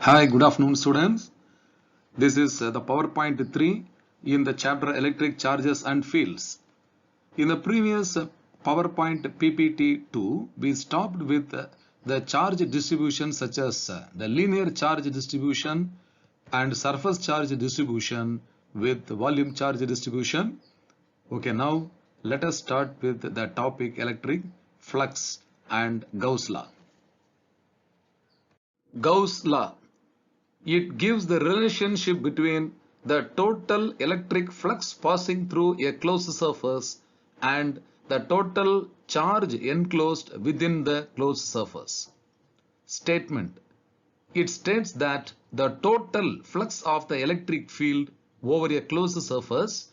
Hi, good afternoon students. This is the PowerPoint 3 in the chapter Electric Charges and Fields. In the previous PowerPoint PPT 2, we stopped with the charge distribution such as the linear charge distribution and surface charge distribution with volume charge distribution. Okay, now let us start with the topic electric flux and Gauss law. Gauss law. It gives the relationship between the total electric flux passing through a closed surface and the total charge enclosed within the closed surface. Statement. It states that the total flux of the electric field over a closed surface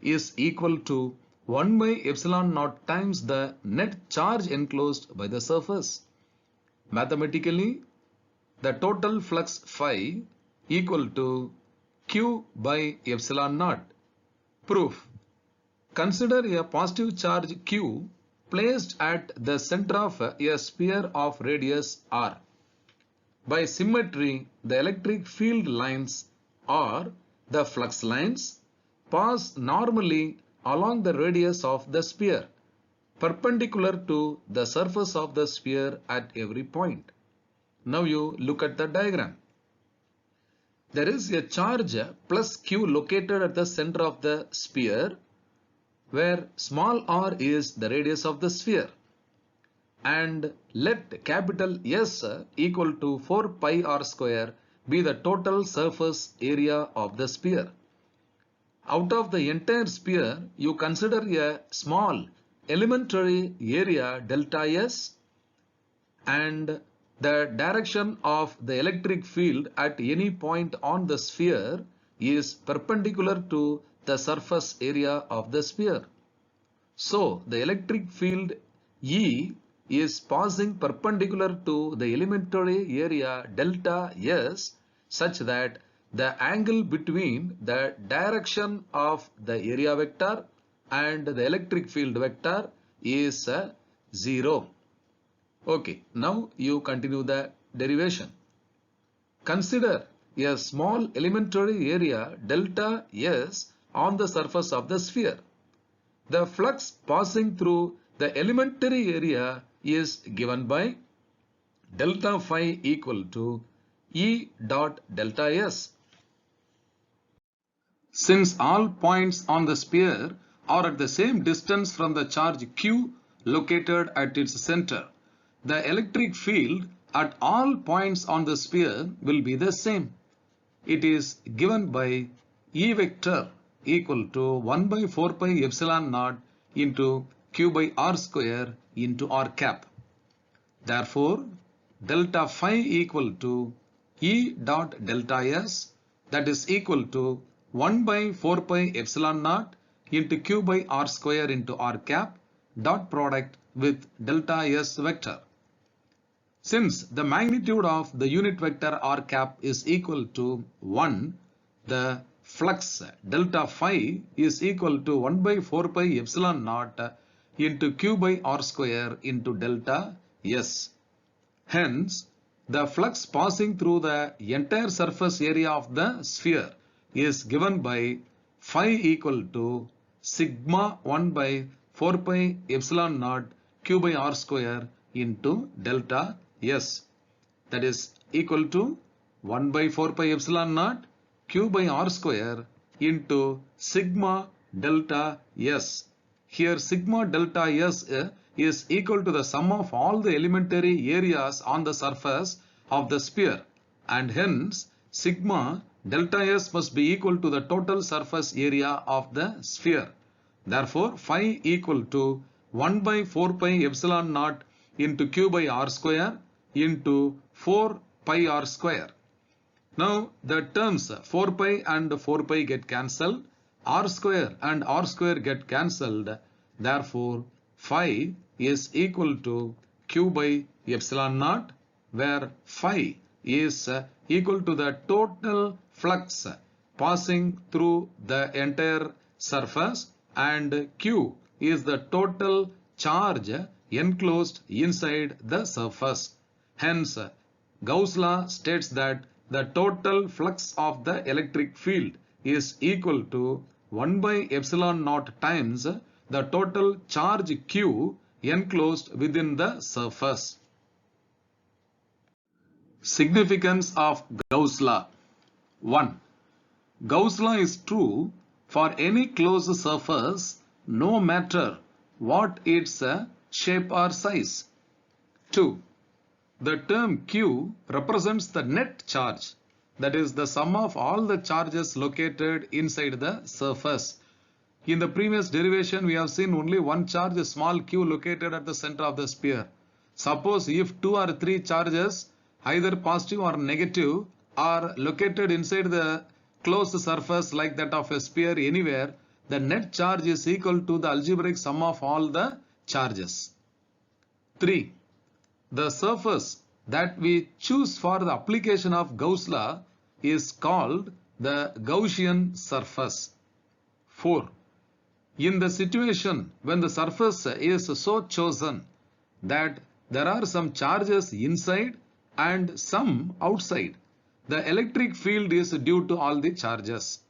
is equal to 1 by epsilon naught times the net charge enclosed by the surface. Mathematically, the total flux phi equal to Q by epsilon naught. Proof. Consider a positive charge Q placed at the center of a sphere of radius R. By symmetry, the electric field lines or the flux lines pass normally along the radius of the sphere, perpendicular to the surface of the sphere at every point. Now you look at the diagram. There is a charge plus Q located at the center of the sphere where small r is the radius of the sphere, and let capital S equal to 4 pi r square be the total surface area of the sphere. Out of the entire sphere, you consider a small elementary area delta S, and the direction of the electric field at any point on the sphere is perpendicular to the surface area of the sphere. So, the electric field E is passing perpendicular to the elementary area delta S such that the angle between the direction of the area vector and the electric field vector is 0. Okay, now you continue the derivation. Consider a small elementary area delta S on the surface of the sphere. The flux passing through the elementary area is given by delta phi equal to E dot delta S. Since all points on the sphere are at the same distance from the charge Q located at its center, the electric field at all points on the sphere will be the same. It is given by E vector equal to 1 by 4 pi epsilon naught into Q by R square into R cap. Therefore, delta phi equal to E dot delta S, that is equal to 1 by 4 pi epsilon naught into Q by R square into R cap dot product with delta S vector. Since the magnitude of the unit vector r cap is equal to 1, the flux delta phi is equal to 1 by 4 pi epsilon naught into Q by R square into delta S. Hence, the flux passing through the entire surface area of the sphere is given by phi equal to sigma 1 by 4 pi epsilon naught Q by R square into delta S, that is equal to 1 by 4 pi epsilon naught Q by R square into sigma delta S. Here sigma delta S is equal to the sum of all the elementary areas on the surface of the sphere, and hence sigma delta S must be equal to the total surface area of the sphere. Therefore, phi equal to 1 by 4 pi epsilon naught into Q by R square into 4 pi R square. Now the terms 4 pi and 4 pi get cancelled, R square and R square get cancelled. Therefore, phi is equal to Q by epsilon naught, where phi is equal to the total flux passing through the entire surface and Q is the total charge enclosed inside the surface. Hence, Gauss law states that the total flux of the electric field is equal to 1 by epsilon naught times the total charge Q enclosed within the surface. Significance of Gauss law. 1. Gauss law is true for any closed surface no matter what its shape or size. 2. The term Q represents the net charge, that is the sum of all the charges located inside the surface. In the previous derivation, we have seen only one charge, a small q located at the center of the sphere. Suppose if 2 or 3 charges, either positive or negative, are located inside the closed surface like that of a sphere anywhere, the net charge is equal to the algebraic sum of all the charges. 3. The surface that we choose for the application of Gauss law is called the Gaussian surface. 4. In the situation when the surface is so chosen that there are some charges inside and some outside, the electric field is due to all the charges,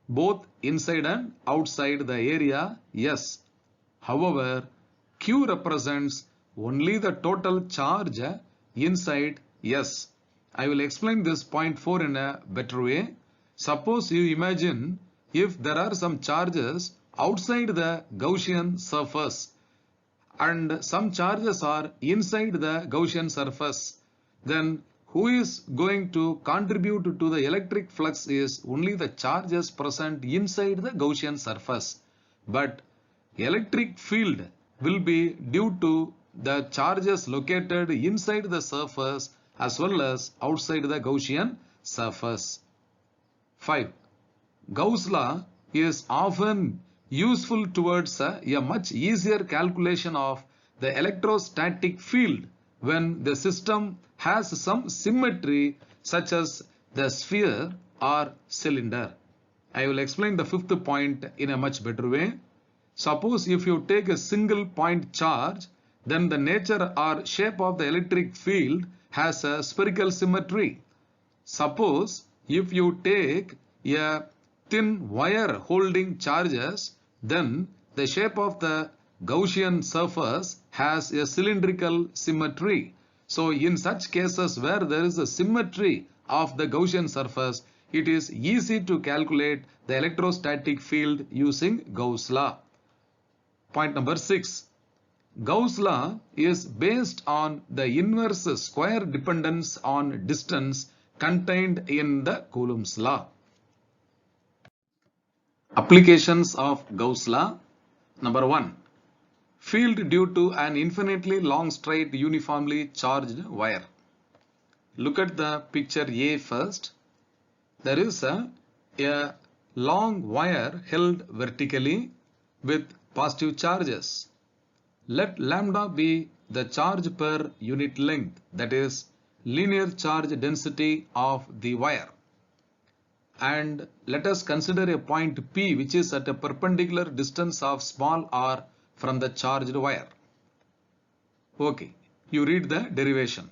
both inside and outside the area S. However, Q represents only the total charge inside S. I will explain this point 4 in a better way. Suppose you imagine if there are some charges outside the Gaussian surface and some charges are inside the Gaussian surface, then who is going to contribute to the electric flux is only the charges present inside the Gaussian surface. But electric field will be due to the charges located inside the surface as well as outside the Gaussian surface. 5. Gauss law is often useful towards a much easier calculation of the electrostatic field when the system has some symmetry such as the sphere or cylinder. I will explain the 5th point in a much better way. Suppose if you take a single point charge, then the nature or shape of the electric field has a spherical symmetry. Suppose if you take a thin wire holding charges, then the shape of the Gaussian surface has a cylindrical symmetry. So in such cases where there is a symmetry of the Gaussian surface, it is easy to calculate the electrostatic field using Gauss law. Point number 6. Gauss law is based on the inverse square dependence on distance contained in the Coulomb's law. Applications of Gauss law. Number 1. Field due to an infinitely long straight uniformly charged wire. Look at the picture A first. There is a long wire held vertically with positive charges. Let lambda be the charge per unit length, that is linear charge density of the wire. And let us consider a point P which is at a perpendicular distance of small r from the charged wire. Okay, you read the derivation.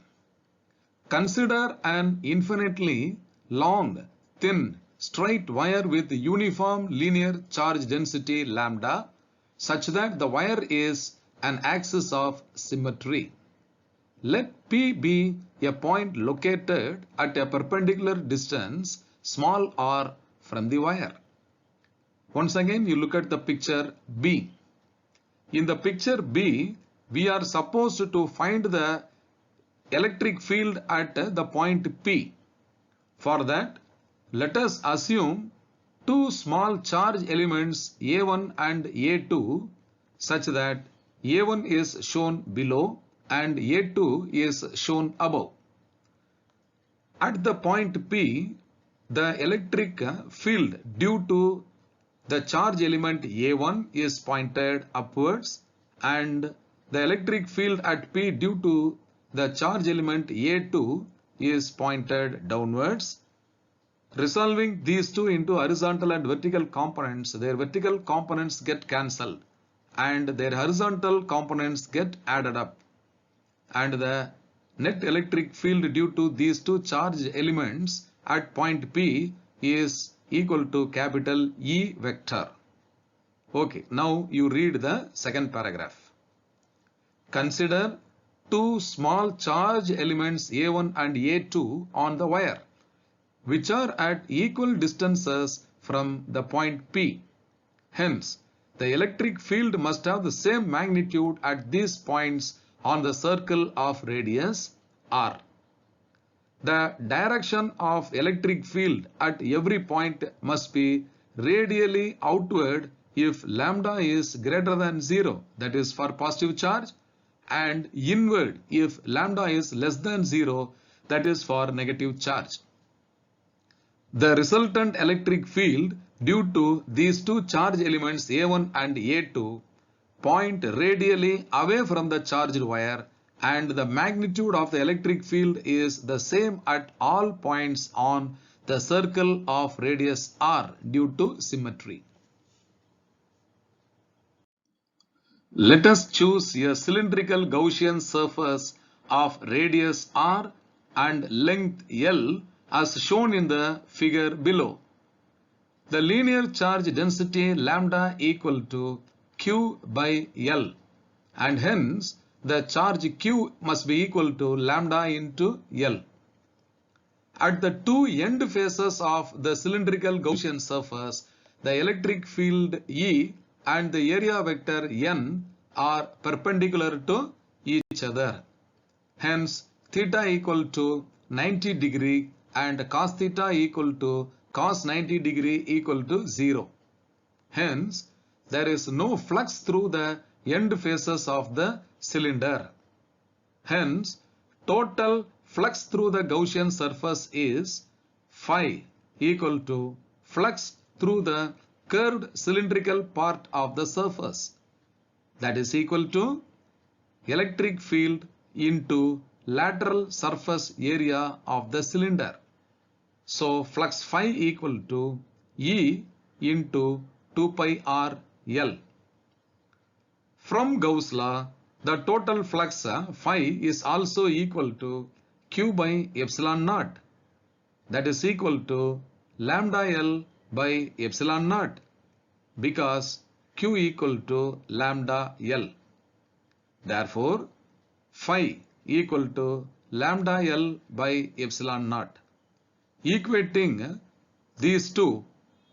Consider an infinitely long, thin, straight wire with uniform linear charge density lambda such that the wire is an axis of symmetry. Let P be a point located at a perpendicular distance small r from the wire. Once again, you look at the picture B. In the picture B, we are supposed to find the electric field at the point P. For that, let us assume two small charge elements A1 and A2 such that A1 is shown below and A2 is shown above. At the point P, the electric field due to the charge element A1 is pointed upwards and the electric field at P due to the charge element A2 is pointed downwards. Resolving these two into horizontal and vertical components, their vertical components get cancelled and their horizontal components get added up. And the net electric field due to these two charge elements at point P is equal to capital E vector. Okay, now you read the second paragraph. Consider two small charge elements A1 and A2 on the wire, which are at equal distances from the point P. Hence, the electric field must have the same magnitude at these points on the circle of radius R. The direction of electric field at every point must be radially outward if lambda is greater than 0, that is for positive charge, and inward if lambda is less than 0, that is for negative charge. The resultant electric field due to these two charge elements A1 and A2 point radially away from the charged wire, and the magnitude of the electric field is the same at all points on the circle of radius R due to symmetry. Let us choose a cylindrical Gaussian surface of radius R and length L as shown in the figure below. The linear charge density lambda equal to Q by L, and hence the charge Q must be equal to lambda into L. At the two end faces of the cylindrical Gaussian surface, the electric field E and the area vector N are perpendicular to each other. Hence, theta equal to 90 degree and cos theta equal to cos 90 degree equal to 0. Hence, there is no flux through the end faces of the cylinder. Hence, total flux through the Gaussian surface is phi equal to flux through the curved cylindrical part of the surface, that is equal to electric field into lateral surface area of the cylinder. So flux phi equal to E into 2 pi r L. From Gauss law, the total flux phi is also equal to Q by epsilon naught, that is equal to lambda L by epsilon naught, because Q equal to lambda L. Therefore, phi equal to lambda L by epsilon naught. Equating these two,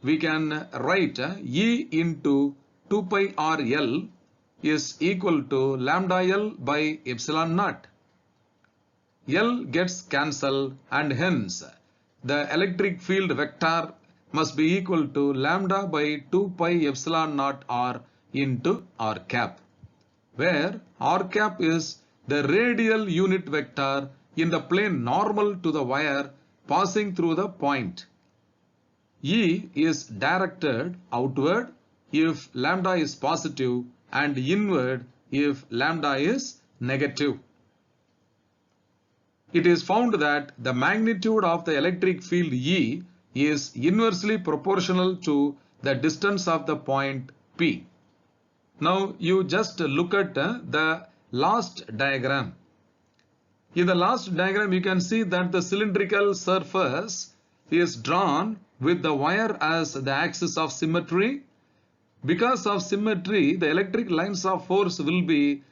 we can write E into 2 pi r L is equal to lambda L by epsilon naught. L gets cancelled, and hence the electric field vector must be equal to lambda by 2 pi epsilon naught r into r cap, where r cap is the radial unit vector in the plane normal to the wire passing through the point. E is directed outward if lambda is positive and inward if lambda is negative. It is found that the magnitude of the electric field E is inversely proportional to the distance of the point P. Now you just look at the last diagram. In the last diagram, you can see that the cylindrical surface is drawn with the wire as the axis of symmetry. Because of symmetry, the electric lines of force will be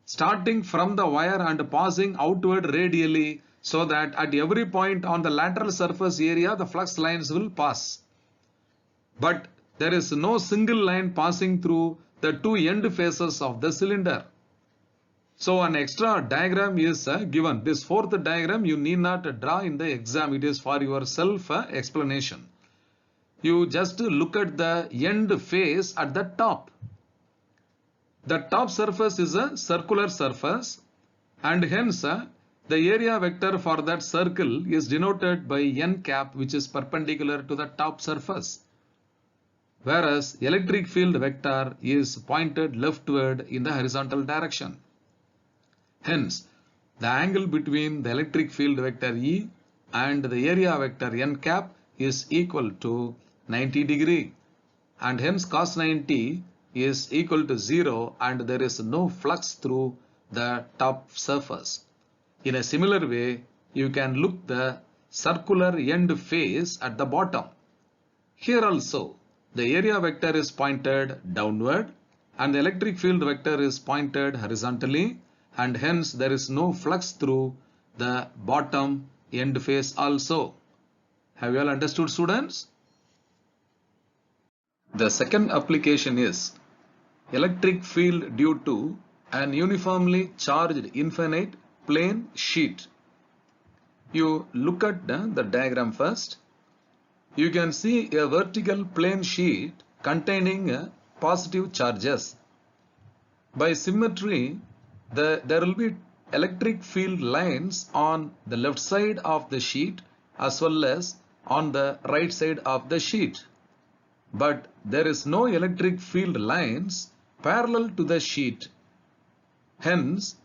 starting from the wire and passing outward radially, so that at every point on the lateral surface area, the flux lines will pass. But there is no single line passing through the two end faces of the cylinder. So an extra diagram is given. This fourth diagram you need not draw in the exam. It is for your self explanation. You just look at the end face at the top. The top surface is a circular surface, and hence the area vector for that circle is denoted by n cap, which is perpendicular to the top surface, whereas electric field vector is pointed leftward in the horizontal direction. Hence, the angle between the electric field vector E and the area vector n cap is equal to 90 degree, and hence cos 90 is equal to 0, and there is no flux through the top surface. In a similar way, you can look the circular end face at the bottom. Here also, the area vector is pointed downward and the electric field vector is pointed horizontally, and hence there is no flux through the bottom end face also. Have you all understood, students? The second application is electric field due to an uniformly charged infinite plane sheet. You look at the diagram first. You can see a vertical plane sheet containing positive charges. By symmetry, there will be electric field lines on the left side of the sheet as well as on the right side of the sheet. But there is no electric field lines parallel to the sheet. Hence,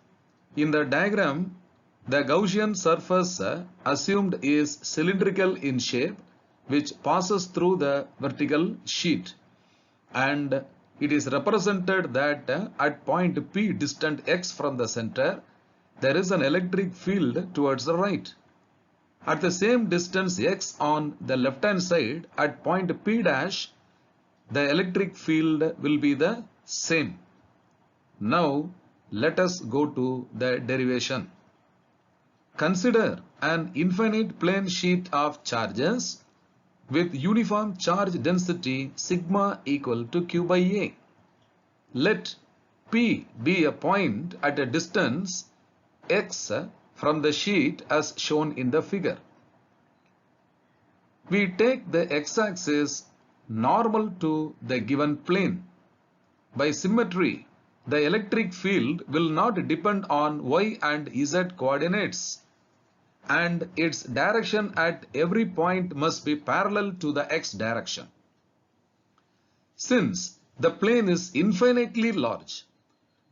in the diagram, the Gaussian surface assumed is cylindrical in shape, which passes through the vertical sheet, and it is represented that at point P distant x from the center, there is an electric field towards the right. At the same distance x on the left hand side at point P dash, the electric field will be the same. Now let us go to the derivation. Consider an infinite plane sheet of charges with uniform charge density sigma equal to q by a. Let P be a point at a distance x from the sheet as shown in the figure. We take the x-axis normal to the given plane. By symmetry, the electric field will not depend on y and z coordinates, and its direction at every point must be parallel to the x direction. Since the plane is infinitely large,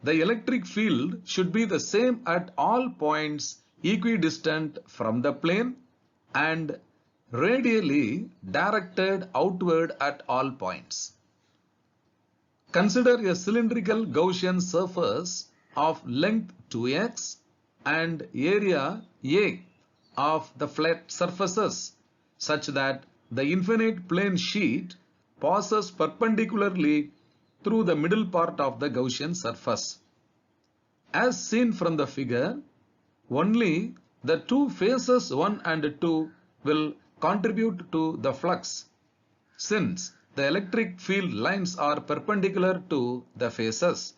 the electric field should be the same at all points equidistant from the plane and radially directed outward at all points. Consider a cylindrical Gaussian surface of length 2x and area A of the flat surfaces such that the infinite plane sheet passes perpendicularly through the middle part of the Gaussian surface. As seen from the figure, only the two faces 1 and 2 will contribute to the flux, since the electric field lines are perpendicular to the faces.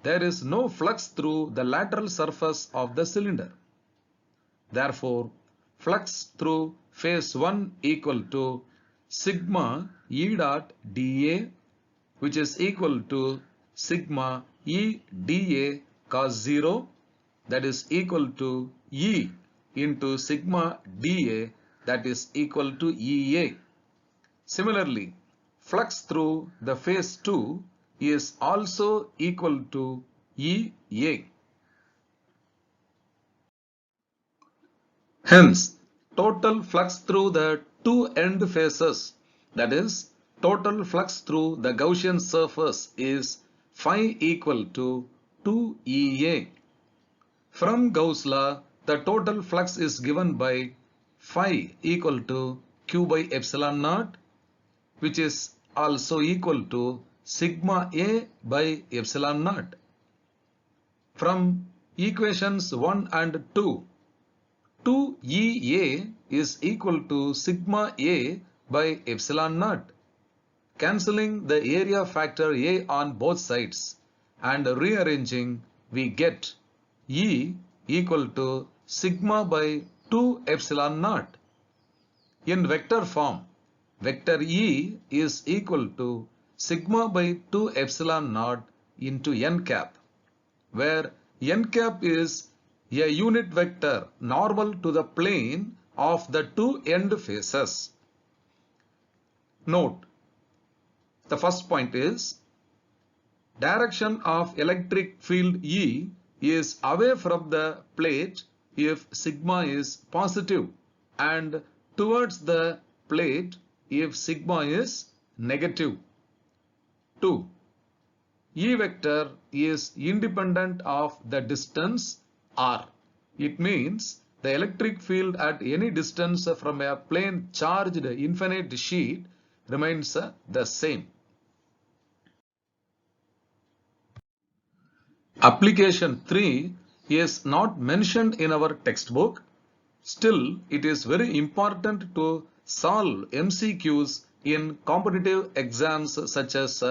There is no flux through the lateral surface of the cylinder. Therefore, flux through face 1 equal to sigma E dot dA, which is equal to sigma E dA cos 0, that is equal to E into sigma dA, that is equal to EA. Similarly, flux through the face 2 is also equal to EA. Hence, total flux through the two end faces, that is, total flux through the Gaussian surface is phi equal to 2EA. From Gauss law, the total flux is given by phi equal to q by epsilon naught, which is also equal to sigma A by epsilon naught. From equations 1 and 2, 2EA is equal to sigma A by epsilon naught. Cancelling the area factor A on both sides and rearranging, we get E equal to sigma by 2 epsilon naught. In vector form, vector E is equal to sigma by 2 epsilon naught into n cap, where n cap is a unit vector normal to the plane of the two end faces. Note, the first point is direction of electric field E is away from the plate if sigma is positive and towards the plate if sigma is negative. 2. E vector is independent of the distance r, It means the electric field at any distance from a plane charged infinite sheet remains the same. Application 3 is not mentioned in our textbook. Still, it is very important to solve MCQs in competitive exams such as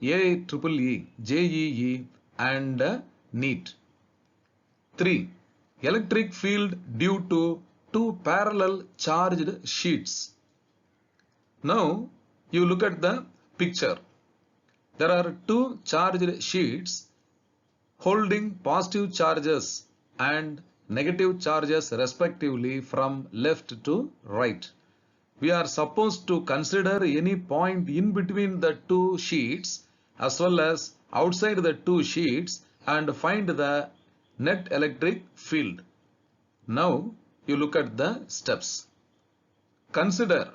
AEEE, JEE and NEET. 3. Electric field due to two parallel charged sheets. Now, you look at the picture. There are two charged sheets holding positive charges and negative charges respectively from left to right. We are supposed to consider any point in between the two sheets as well as outside the two sheets and find the net electric field. Now you look at the steps. Consider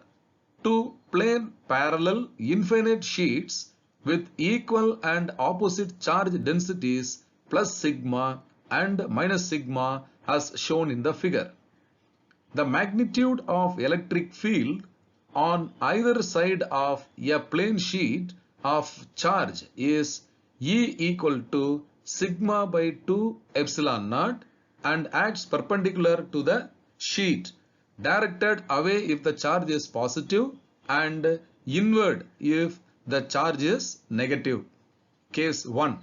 two plain parallel infinite sheets with equal and opposite charge densities plus sigma and minus sigma as shown in the figure. The magnitude of electric field on either side of a plane sheet of charge is E equal to sigma by 2 epsilon naught and acts perpendicular to the sheet, directed away if the charge is positive and inward if the charge is negative. Case 1.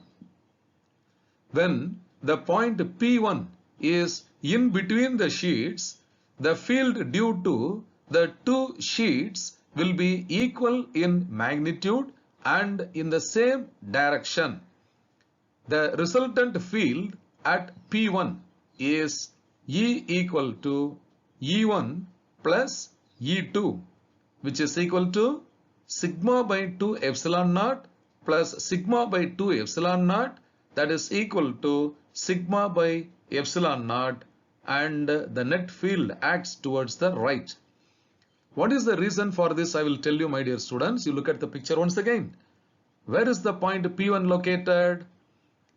When the point P1 is in between the sheets, the field due to the two sheets will be equal in magnitude and in the same direction. The resultant field at P1 is E equal to E1 plus E2, which is equal to sigma by 2 epsilon naught plus sigma by 2 epsilon naught, that is equal to sigma by epsilon naught, and the net field acts towards the right. What is the reason for this? I will tell you, my dear students. You look at the picture once again. Where is the point P1 located?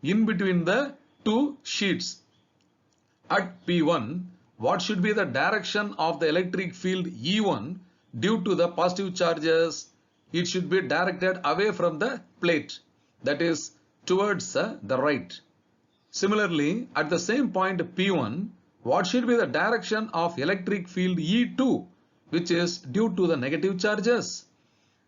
In between the two sheets. At P1, what should be the direction of the electric field E1 due to the positive charges? It should be directed away from the plate, that is towards the right. Similarly, at the same point P1, what should be the direction of electric field E2, which is due to the negative charges?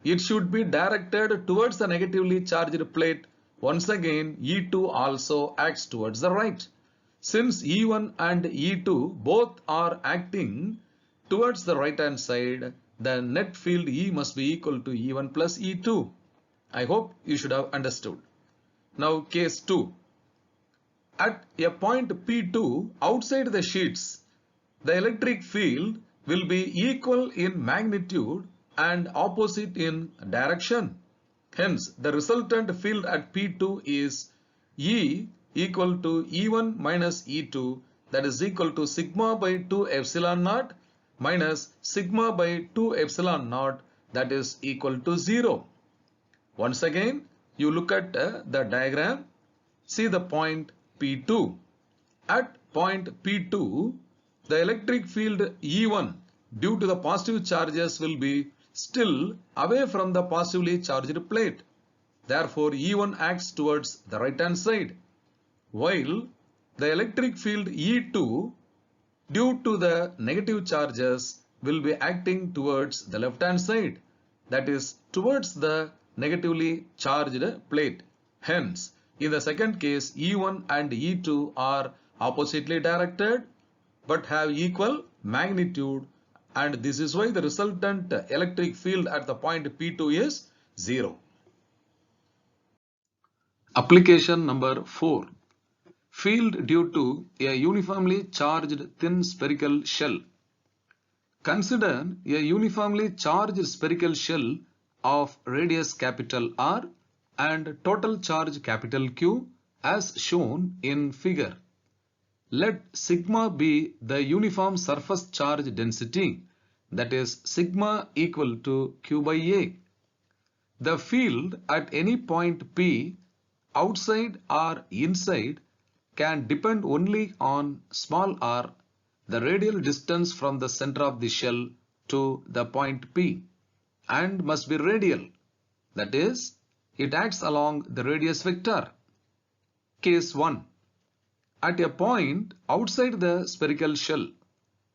It should be directed towards the negatively charged plate. Once again, E2 also acts towards the right. Since E1 and E2 both are acting towards the right hand side, the net field E must be equal to E1 plus E2. I hope you should have understood. Now case 2. At a point P2 outside the sheets, the electric field will be equal in magnitude and opposite in direction. Hence, the resultant field at P2 is E equal to E1 minus E2, that is equal to sigma by 2 epsilon naught minus sigma by 2 epsilon naught, that is equal to 0. Once again, you look at the diagram. See the point P2. At point P2, the electric field E1 due to the positive charges will be still away from the positively charged plate. Therefore, E1 acts towards the right hand side, while the electric field E2 due to the negative charges will be acting towards the left hand side, that is towards the negatively charged plate. Hence, in the second case, E1 and E2 are oppositely directed but have equal magnitude, and this is why the resultant electric field at the point P2 is 0. Application number 4. Field due to a uniformly charged thin spherical shell. Consider a uniformly charged spherical shell of radius capital R and total charge capital Q as shown in figure. Let sigma be the uniform surface charge density, that is sigma equal to Q by A. The field at any point P outside or inside can depend only on small r, the radial distance from the center of the shell to the point P, and must be radial. That is, it acts along the radius vector. Case 1. At a point outside the spherical shell,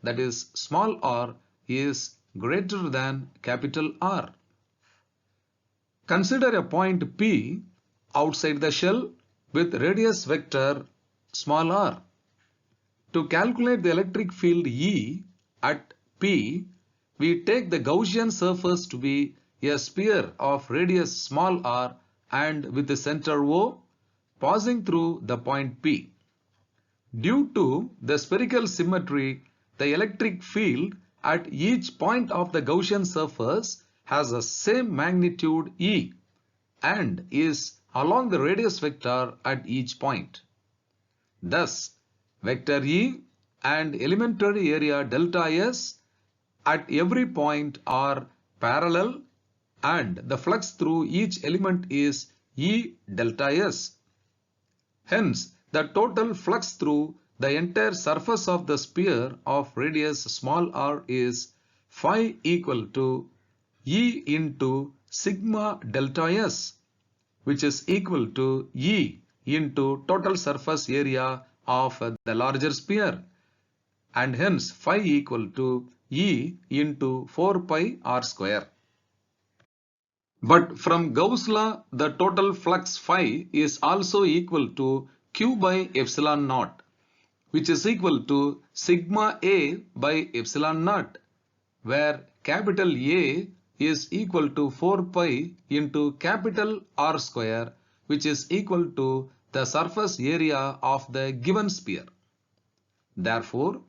that is, small r is greater than capital R. Consider a point P outside the shell with radius vector small r. To calculate the electric field E at P, we take the Gaussian surface to be a sphere of radius small r and with the center O passing through the point P. Due to the spherical symmetry, the electric field at each point of the Gaussian surface has the same magnitude E and is along the radius vector at each point. Thus, vector E and elementary area delta S at every point are parallel and the flux through each element is E delta S. Hence, the total flux through the entire surface of the sphere of radius small r is phi equal to E into sigma delta S, which is equal to E into total surface area of the larger sphere, and hence phi equal to E into 4 pi r square. But from Gauss law, the total flux phi is also equal to Q by epsilon naught, which is equal to sigma A by epsilon naught, where capital A is equal to 4 pi into capital R square, which is equal to the surface area of the given sphere. Therefore,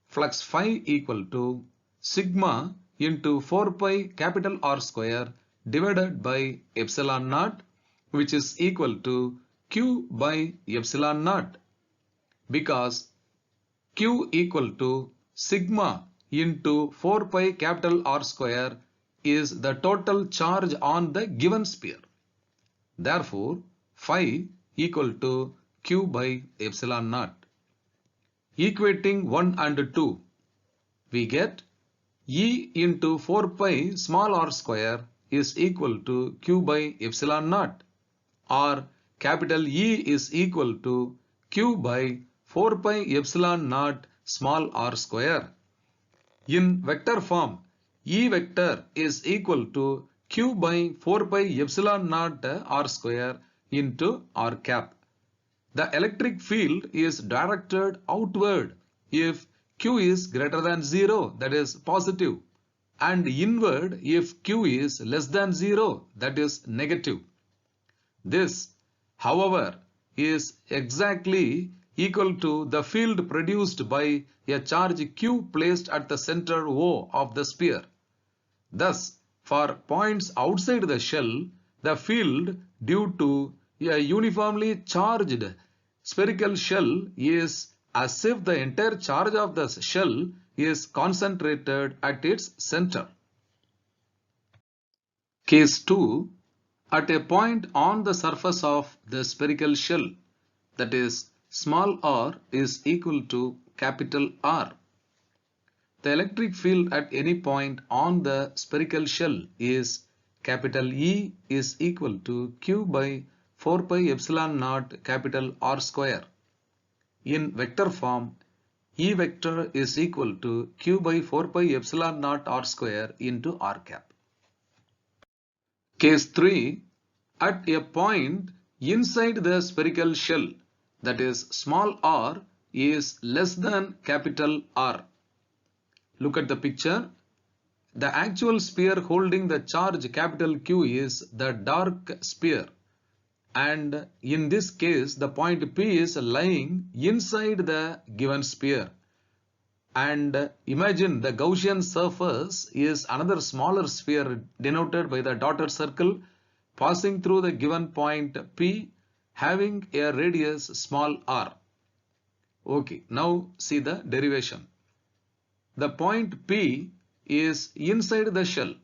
flux phi equal to sigma into 4 pi capital R square divided by epsilon naught, which is equal to Q by epsilon naught, because Q equal to sigma into 4 pi capital R square is the total charge on the given sphere. Therefore, phi equal to Q by epsilon naught. Equating 1 and 2, we get E into 4 pi small r square is equal to Q by epsilon naught, or capital E is equal to Q by 4 pi epsilon naught small r square. In vector form, E vector is equal to Q by 4 pi epsilon naught r square into r cap. The electric field is directed outward if Q is greater than 0, that is positive, and inward if Q is less than 0, that is negative. This, however, is exactly equal to the field produced by a charge Q placed at the center O of the sphere. Thus, for points outside the shell, the field due to a uniformly charged spherical shell is as if the entire charge of the shell is concentrated at its center. Case 2. At a point on the surface of the spherical shell, that is, small r is equal to capital R. The electric field at any point on the spherical shell is capital E is equal to Q by 4 pi epsilon naught capital R square. In vector form, E vector is equal to Q by 4 pi epsilon naught R square into R cap. Case 3. At a point inside the spherical shell, that is, small r is less than capital R. Look at the picture. The actual sphere holding the charge capital Q is the dark sphere, and in this case the point P is lying inside the given sphere. And imagine the Gaussian surface is another smaller sphere denoted by the dotted circle passing through the given point P having a radius small r. Okay, now see the derivation. The point P is inside the shell.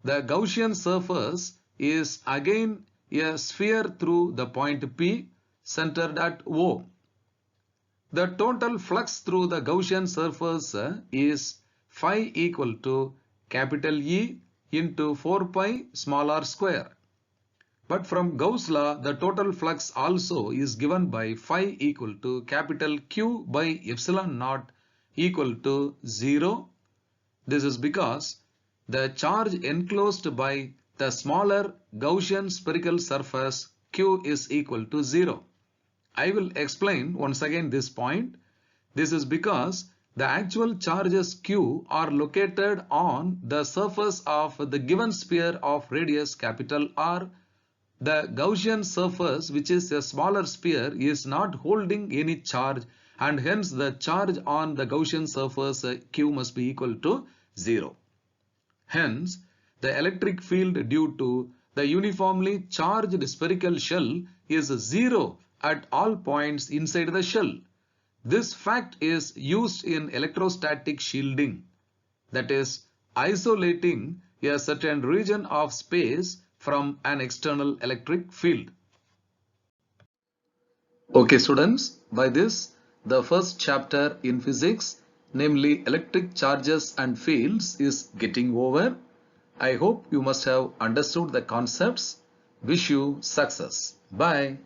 The Gaussian surface is again a sphere through the point P centered at O. The total flux through the Gaussian surface is phi equal to capital E into 4 pi small r square. But from Gauss law, the total flux also is given by phi equal to capital Q by epsilon naught equal to 0. This is because the charge enclosed by the smaller Gaussian spherical surface Q is equal to 0. I will explain once again this point. This is because the actual charges Q are located on the surface of the given sphere of radius capital R. The Gaussian surface, which is a smaller sphere, is not holding any charge, and hence the charge on the Gaussian surface Q must be equal to 0. Hence, the electric field due to the uniformly charged spherical shell is 0 at all points inside the shell. This fact is used in electrostatic shielding, that is, isolating a certain region of space from an external electric field. Okay students, by this the first chapter in physics, namely electric charges and fields, is getting over. I hope you must have understood the concepts. Wish you success. Bye.